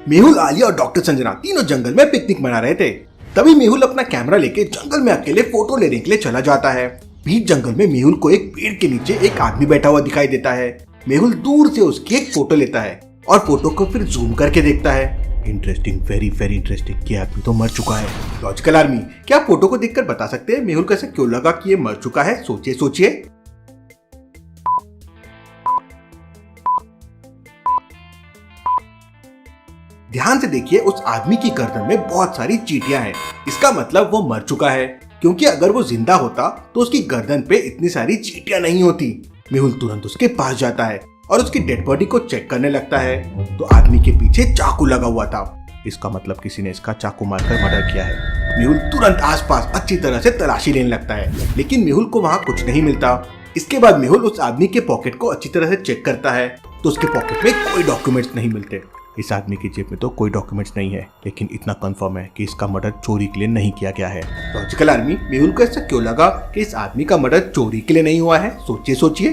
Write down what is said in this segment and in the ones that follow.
मेहुल, आलिया और डॉक्टर संजना तीनों जंगल में पिकनिक मना रहे थे। तभी मेहुल अपना कैमरा लेके जंगल में अकेले फोटो लेने के लिए चला जाता है। बीच जंगल में मेहुल को एक पेड़ के नीचे एक आदमी बैठा हुआ दिखाई देता है। मेहुल दूर से उसकी एक फोटो लेता है और फोटो को फिर जूम करके देखता है। इंटरेस्टिंग, वेरी वेरी इंटरेस्टिंग, ये आदमी तो मर चुका है। लॉजिकल आर्मी, क्या फोटो को देखकर बता सकते हैं मेहुल को ऐसा क्यों लगा कि ये मर चुका है? सोचिए सोचिए। ध्यान से देखिए, उस आदमी की गर्दन में बहुत सारी चींटियां हैं। इसका मतलब वो मर चुका है, क्योंकि अगर वो जिंदा होता तो उसकी गर्दन पे इतनी सारी चींटियां नहीं होती। मेहुल तुरंत उसके पास जाता है और उसकी डेड बॉडी को चेक करने लगता है तो आदमी के पीछे चाकू लगा हुआ था। इसका मतलब किसी ने इसका चाकू मारकर मर्डर किया है। मेहुल तुरंत आसपास अच्छी तरह से तलाशी लेने लगता है, लेकिन मेहुल को वहाँ कुछ नहीं मिलता। इसके बाद मेहुल उस आदमी के पॉकेट को अच्छी तरह से चेक करता है तो उसके पॉकेट में कोई डॉक्यूमेंट्स नहीं मिलते। इस आदमी की जेब में तो कोई डॉक्यूमेंट्स नहीं है, लेकिन इतना कंफर्म है कि इसका मर्डर चोरी के लिए नहीं किया गया है। लॉजिकल आर्मी, मेहुल को ऐसा क्यों लगा कि इस आदमी का मर्डर चोरी के लिए नहीं हुआ है? सोचिए सोचिए।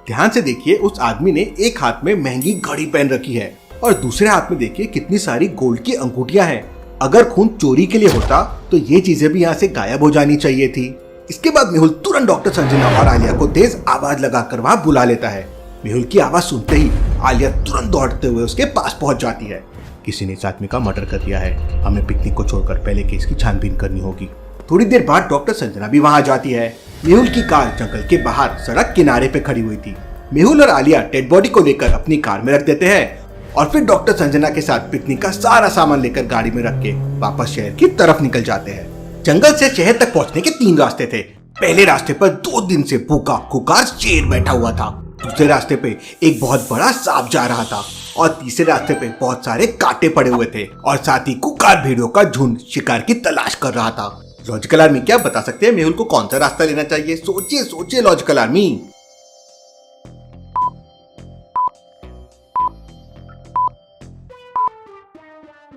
ध्यान से देखिए, उस आदमी ने एक हाथ में महंगी घड़ी पहन रखी है और दूसरे हाथ में देखिए कितनी सारी गोल्ड की अंगूठियां हैं। अगर खून चोरी के लिए होता तो ये चीजें भी यहाँ से गायब हो जानी चाहिए थी। इसके बाद मेहुल तुरंत डॉक्टर संजना और आलिया को तेज आवाज लगाकर वहां बुला लेता है। मेहुल की आवाज सुनते ही आलिया तुरंत दौड़ते हुए उसके पास पहुंच जाती है। किसी ने इस आदमी का मर्डर कर दिया है, हमें पिकनिक को छोड़कर पहले केस की छानबीन करनी होगी। थोड़ी देर बाद डॉक्टर संजना भी वहां जाती है। मेहुल की कार जंगल के बाहर सड़क किनारे पे खड़ी हुई थी। मेहुल और आलिया डेड बॉडी को लेकर अपनी कार में रख देते हैं और फिर डॉक्टर संजना के साथ पिकनिक का सारा सामान लेकर गाड़ी में रख के वापस शहर की तरफ निकल जाते हैं। जंगल से शहर तक पहुंचने के 3 रास्ते थे। पहले रास्ते पर 2 दिन से भूखा खुकार शेर बैठा हुआ था। दूसरे रास्ते पे एक बहुत बड़ा सांप जा रहा था और तीसरे रास्ते पे बहुत सारे कांटे पड़े हुए थे और साथ ही खुकार भेड़ियों का झुंड शिकार की तलाश कर रहा था। लॉजिकल आर्मी, क्या बता सकते हैं मेहुल को कौन सा रास्ता लेना चाहिए? सोचिए सोचिए लॉजिकल आर्मी।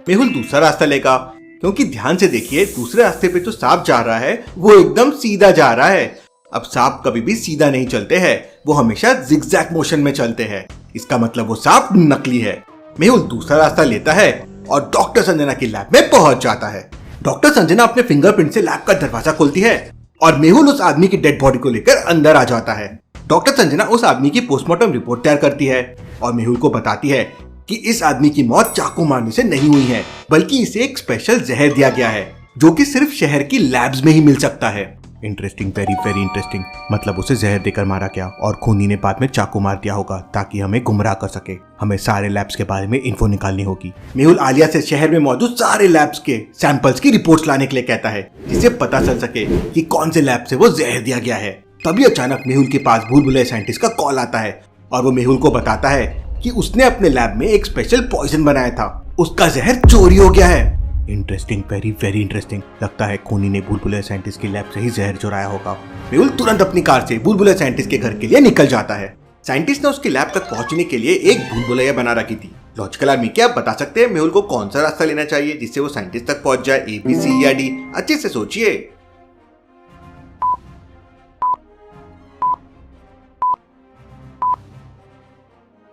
मेहुल दूसरा रास्ता लेगा, क्योंकि ध्यान से देखिए, दूसरे रास्ते पे जो सांप जा रहा है वो एकदम सीधा जा रहा है। अब सांप कभी भी सीधा नहीं चलते हैं, वो हमेशा जिगजैग मोशन में चलते हैं। इसका मतलब वो सांप नकली है। मेहुल दूसरा रास्ता लेता है और डॉक्टर संजना की लैब में पहुंच जाता है। डॉक्टर संजना अपने फिंगरप्रिंट से लैब का दरवाजा खोलती है और मेहुल उस आदमी की डेड बॉडी को लेकर अंदर आ जाता है। डॉक्टर संजना उस आदमी की पोस्टमार्टम रिपोर्ट तैयार करती है और मेहुल को बताती है कि इस आदमी की मौत चाकू मारने से नहीं हुई है, बल्कि इसे एक स्पेशल जहर दिया गया है जो कि सिर्फ शहर की लैब्स में ही मिल सकता है। Interesting, very very interesting. मतलब उसे जहर देकर मारा गया और खूनी ने बाद में चाकू मार दिया होगा ताकि हमें गुमराह कर सके। हमें सारे लैब्स के बारे में इन्फो निकालनी होगी। मेहुल आलिया से शहर में मौजूद सारे लैब्स के सैंपल्स की रिपोर्ट्स लाने के लिए कहता है, जिससे पता चल सके कि कौन से लैब से वो जहर दिया गया है। तभी अचानक मेहुल के पास भूलभुलैया साइंटिस्ट का कॉल आता है और वो मेहुल को बताता है कि उसने अपने लैब में एक स्पेशल पॉइजन बनाया था, उसका जहर चोरी हो गया है। Interesting, very very interesting. लगता है खूनी ने भूलभुलैया साइंटिस्ट की लैब से ही जहर चुराया होगा। मेहुल तुरंत अपनी कार से भूलभुलैया साइंटिस्ट के घर के लिए निकल जाता है। साइंटिस्ट ने उसकी लैब तक पहुंचने के लिए एक भूलभुलैया बना रखी थी। लॉजिकल आर्मी, क्या आप बता सकते हैं मेहुल को कौन सा रास्ता लेना चाहिए जिससे वो साइंटिस्ट तक पहुंच जाए? A, B, C या D? अच्छे से सोचिए।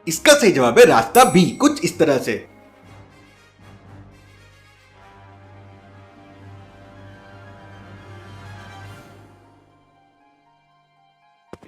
इसका सही जवाब है रास्ता बी, कुछ इस तरह से।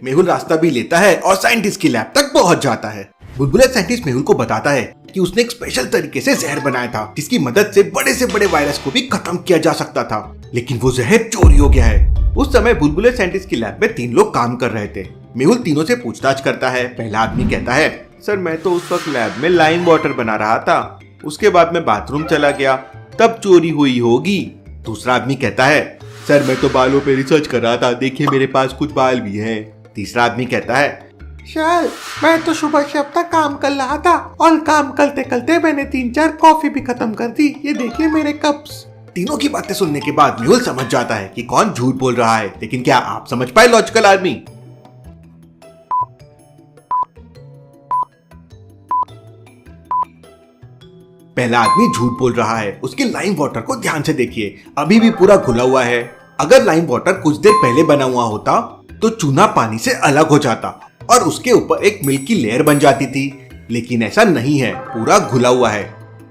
मेहुल रास्ता भी लेता है और साइंटिस्ट की लैब तक पहुंच जाता है। भूलभुलैया साइंटिस्ट मेहुल को बताता है कि उसने एक स्पेशल तरीके से जहर बनाया था जिसकी मदद से बड़े वायरस को भी खत्म किया जा सकता था, लेकिन वो जहर चोरी हो गया है। उस समय भूलभुलैया साइंटिस्ट की लैब में 3 लोग काम कर रहे थे। मेहुल तीनों से पूछताछ करता है। पहला आदमी कहता है, सर मैं तो उस वक्त लैब में लाइम वाटर बना रहा था, उसके बाद मैं बाथरूम चला गया, तब चोरी हुई होगी। दूसरा आदमी कहता है, सर मैं तो बालों पे रिसर्च कर रहा था, देखिए मेरे पास कुछ बाल भी हैं। तीसरा आदमी कहता है, सर मैं तो सुबह से अब तक काम कर रहा था और काम करते करते मैंने 3-4 कॉफी भी खत्म कर दी, ये देखिए मेरे कप्स। तीनों की बातें सुनने के बाद मेहुल समझ जाता है कि कौन झूठ बोल रहा है, लेकिन क्या आप समझ पाए लॉजिकल आर्मी? पहला आदमी झूठ बोल रहा है। उसके लाइम वाटर को ध्यान से देखिए, अभी भी पूरा घुला हुआ है। अगर लाइम वाटर कुछ देर पहले बना हुआ होता तो चूना पानी से अलग हो जाता और उसके ऊपर एक मिल्क की लेयर बन जाती थी, लेकिन ऐसा नहीं है, पूरा घुला हुआ है।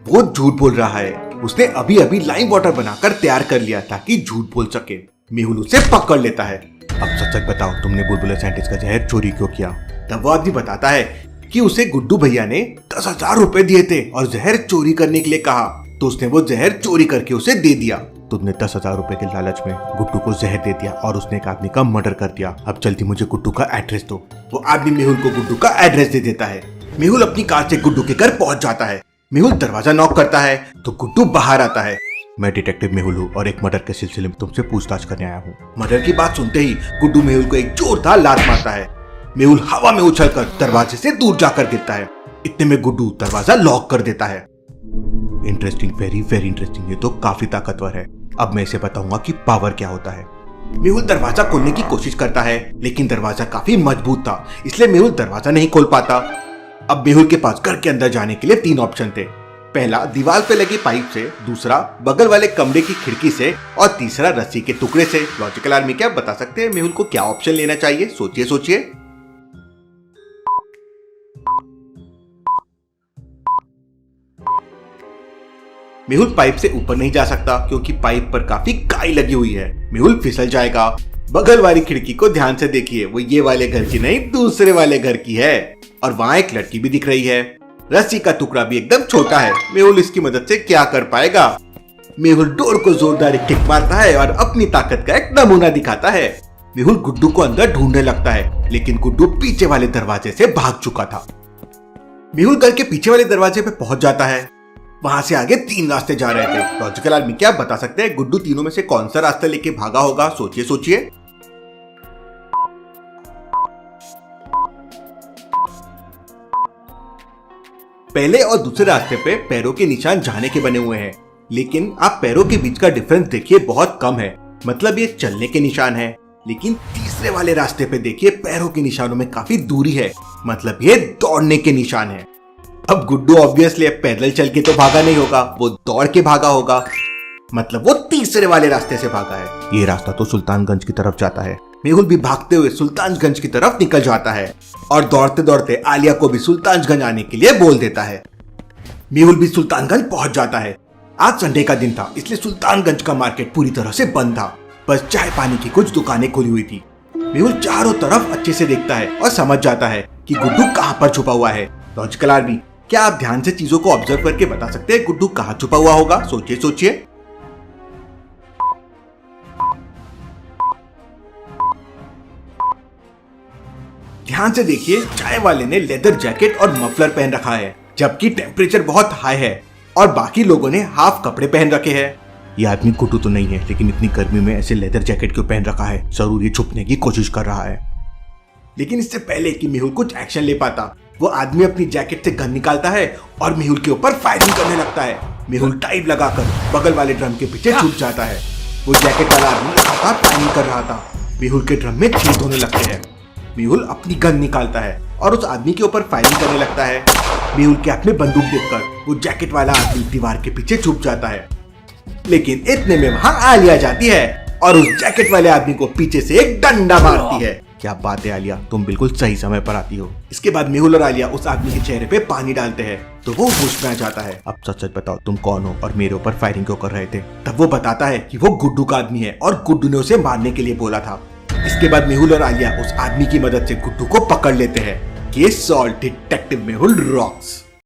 वो झूठ बोल रहा है, उसने अभी अभी लाइम वाटर बनाकर तैयार कर लिया ताकि झूठ बोल सके। मेहुल उसे पकड़ लेता है। अब सच सच बताओ, तुमने बुलबुले साइंटिस्ट का जहर चोरी क्यों किया? तब वो आदमी बताता है कि उसे गुड्डू भैया ने 10,000 रुपए दिए थे और जहर चोरी करने के लिए कहा, तो उसने वो जहर चोरी करके उसे दे दिया। तुमने 10,000 रुपए के लालच में गुड्डू को जहर दे दिया और उसने एक आदमी का मर्डर कर दिया। अब जल्दी मुझे गुड्डू का एड्रेस दो। वो आदमी मेहुल को गुड्डू का एड्रेस दे देता है। मेहुल अपनी कार से गुड्डू के घर पहुंच जाता है। मेहुल दरवाजा नॉक करता है तो गुड्डू बाहर आता है। मैं डिटेक्टिव मेहुल हूँ और एक मर्डर के सिलसिले में तुमसे पूछताछ करने आया हूँ। मर्डर की बात सुनते ही गुड्डू मेहुल को एक जोरदार लात मारता है। मेहुल हवा में उछलकर दरवाजे से दूर जाकर गिरता है। इतने में गुड्डू दरवाजा लॉक कर देता है। Interesting, very very interesting. ये तो काफी ताकतवर है। अब मैं इसे बताऊंगा कि पावर क्या होता है। मेहुल दरवाजा खोलने की कोशिश करता है, लेकिन दरवाजा काफी मजबूत था, इसलिए मेहुल दरवाजा नहीं खोल पाता। अब मेहुल के पास घर के अंदर जाने के लिए 3 ऑप्शन थे। पहला दीवार पे लगी पाइप से, दूसरा बगल वाले कमरे की खिड़की से और तीसरा रस्सी के टुकड़े से। लॉजिकल आर्मी क्या बता सकते हैं मेहुल को क्या ऑप्शन लेना चाहिए? सोचिए सोचिए। मेहुल पाइप से ऊपर नहीं जा सकता क्योंकि पाइप पर काफी काई लगी हुई है। मेहुल फिसल जाएगा। बगल वाली खिड़की को ध्यान से देखिए, वो ये वाले घर की नहीं, दूसरे वाले घर की है और वहां एक लड़की भी दिख रही है। रस्सी का टुकड़ा भी एकदम छोटा है। मेहुल इसकी मदद से क्या कर पाएगा? मेहुल डोर को जोरदार किक मारता है और अपनी ताकत का एक नमूना दिखाता है। मेहुल गुड्डू को अंदर ढूंढने लगता है, लेकिन गुड्डू पीछे वाले दरवाजे से भाग चुका था। मेहुल घर के पीछे वाले दरवाजे पे पहुंच जाता है। वहां से आगे 3 रास्ते जा रहे थे। लॉजिकल आदमी क्या बता सकते हैं गुड्डू तीनों में से कौन सा रास्ता लेके भागा होगा? सोचिए सोचिए। पहले और दूसरे रास्ते पे पैरों के निशान जाने के बने हुए हैं, लेकिन आप पैरों के बीच का डिफरेंस देखिए, बहुत कम है। मतलब ये चलने के निशान है। लेकिन तीसरे वाले रास्ते पे देखिए पैरों के निशानों में काफी दूरी है, मतलब ये दौड़ने के निशान है। अब गुड्डू ऑब्वियसली पैदल चल के तो भागा नहीं होगा, वो दौड़ के भागा होगा, मतलब वो तीसरे वाले रास्ते से भागा है। ये रास्ता तो सुल्तानगंज की तरफ जाता है। मेहुल भी भागते हुए सुल्तानगंज की तरफ निकल जाता है और दौड़ते दौड़ते आलिया को भी सुल्तानगंज आने के लिए बोल देता है। मेहुल भी सुल्तानगंज पहुंच जाता है। आज संडे का दिन था, इसलिए सुल्तानगंज का मार्केट पूरी तरह से बंद था, बस चाय पानी की कुछ दुकानें खुली हुई थी। मेहुल चारों तरफ अच्छे से देखता है और समझ जाता है कि गुड्डू कहाँ पर छुपा हुआ है। लॉजिकल आर्मी क्या आप ध्यान से चीजों को ऑब्जर्व करके बता सकते हैं गुड्डू कहाँ छुपा हुआ होगा? सोचिए सोचिए। ध्यान से देखिए, चाय वाले ने लेदर जैकेट और मफलर पहन रखा है, जबकि टेम्परेचर बहुत हाई है और बाकी लोगों ने हाफ कपड़े पहन रखे हैं। ये आदमी गुड्डू तो नहीं है, लेकिन इतनी गर्मी में ऐसे लेदर जैकेट क्यों पहन रखा है? जरूर ये छुपने की कोशिश कर रहा है। लेकिन इससे पहले कि मेहुल कुछ एक्शन ले पाता, वो आदमी अपनी जैकेट से गन निकालता है और मेहुल के ऊपर फायरिंग करने लगता है। मेहुल टाइप लगाकर बगल वाले ड्रम के पीछे छुप जाता है। वो जैकेट वाला आदमी लगातार फायरिंग कर रहा था। मेहुल के ड्रम में छेद होने लगते हैं। मेहुल अपनी गन निकालता है और उस आदमी के ऊपर फायरिंग करने लगता है। मेहुल के हाथ में बंदूक देखकर वो जैकेट वाला आदमी दीवार के पीछे छुप जाता है, लेकिन इतने में वहां आलिया जाती है और उस जैकेट वाले आदमी को पीछे से एक डंडा मारती है। क्या बात है आलिया, तुम बिल्कुल सही समय पर आती हो। इसके बाद मेहुल और आलिया उस आदमी के चेहरे पे पानी डालते हैं तो वो होश में आ जाता है। अब सच सच बताओ तुम कौन हो और मेरे ऊपर फायरिंग क्यों कर रहे थे? तब वो बताता है कि वो गुड्डू का आदमी है और गुड्डू ने उसे मारने के लिए बोला था। इसके बाद मेहुल और आलिया उस आदमी की मदद से गुड्डू को पकड़ लेते हैं। Case solve, detective Mehul rocks.